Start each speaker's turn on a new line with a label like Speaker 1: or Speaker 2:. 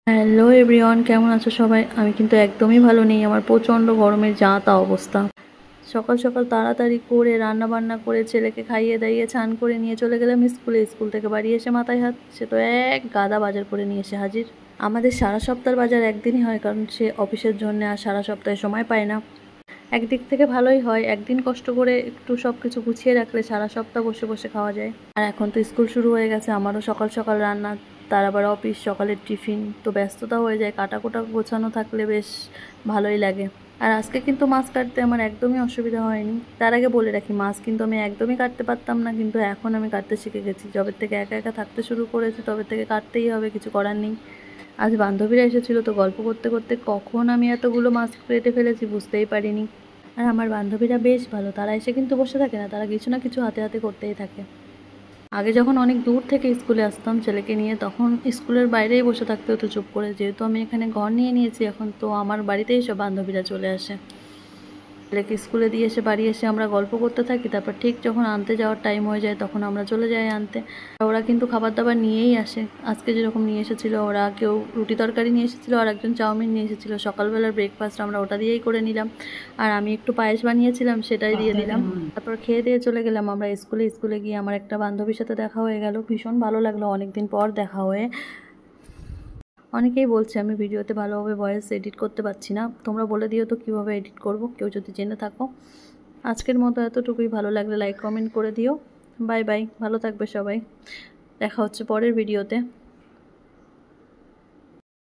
Speaker 1: Hello everyone, কেমন আছো সবাই? আমি কিন্তু একদমই ভালো নেই। আমার প্রচণ্ড গরমের যা তা অবস্থা। সকাল সকাল তাড়াতাড়ি করে রান্না বান্না করে ছেলেকে খাইয়ে দাইয়ে স্নান করে নিয়ে চলে গেলাম স্কুলে। স্কুল থেকে বাড়ি এসে মাথায় হাত, সে তো এক গাদা বাজার করে নিয়ে এসে হাজির। আমাদের সারা সপ্তাহের বাজার একদিনই হয়, কারণ সে অফিসের জন্য আর সারা সপ্তাহে সময় পায় না। একদিক থেকে ভালোই হয়, একদিন কষ্ট করে একটু সব কিছু গুছিয়ে রাখলে সারা সপ্তাহ বসে বসে খাওয়া যায়। আর এখন তো স্কুল শুরু হয়ে গেছে, আমারও সকাল সকাল রান্না, তার আবার অফিস, সকালের টিফিন, তো ব্যস্ততা হয়ে যায়। কাটাকুটা গোছানো থাকলে বেশ ভালোই লাগে। আর আজকে কিন্তু মাছ কাটতে আমার একদমই অসুবিধা হয়নি। তার আগে বলে রাখি, মাছ কিন্তু আমি একদমই কাটতে পারতাম না, কিন্তু এখন আমি কাটতে শিখে গেছি। যবে থেকে একা একা থাকতে শুরু করেছি তবে থেকে কাটতেই হবে, কিছু করার নেই। আজ বান্ধবীরা এসেছিলো, তো গল্প করতে করতে কখন আমি এতগুলো মাছ কেটে ফেলেছি বুঝতেই পারিনি। আর আমার বান্ধবীরা বেশ ভালো, তারা এসে কিন্তু বসে থাকে না, তারা কিছু না কিছু হাতে হাতে করতেই থাকে। আগে যখন অনেক দূর থেকে স্কুলে আসতাম ছেলেকে নিয়ে, তখন স্কুলের বাইরেই বসে থাকতে হতো চুপ করে। যেহেতু আমি এখানে ঘর নিয়ে নিয়েছি এখন, তো আমার বাড়িতেই সব বান্ধবীরা চলে আসে। ছেলেকে স্কুলে দিয়ে এসে বাড়ি এসে আমরা গল্প করতে থাকি। তারপর ঠিক যখন আনতে যাওয়ার টাইম হয়ে যায় তখন আমরা চলে যাই আনতে। ওরা কিন্তু খাবার দাবার নিয়েই আসে। আজকে যেরকম নিয়ে এসেছিলো, ওরা কেউ রুটি তরকারি নিয়ে এসেছিলো আর একজন চাউমিন নিয়ে এসেছিলো। সকালবেলার ব্রেকফাস্ট আমরা ওটা দিয়েই করে নিলাম। আর আমি একটু পায়েস বানিয়েছিলাম, সেটাই দিয়ে দিলাম। তারপর খেয়ে দিয়ে চলে গেলাম আমরা স্কুলে। স্কুলে গিয়ে আমার একটা বান্ধবীর সাথে দেখা হয়ে গেল, ভীষণ ভালো লাগলো অনেকদিন পর দেখা হয়ে। অনেকেই বলছে আমি ভিডিওতে ভালোভাবে ভয়েস এডিট করতে পারছি না, তোমরা বলে দিও তো কীভাবে এডিট করব, কেউ যদি জেনে থাকো। আজকের মতো এতটুকুই, ভালো লাগলে লাইক কমেন্ট করে দিও। বাই বাই, ভালো থাকবে সবাই, দেখা হচ্ছে পরের ভিডিওতে।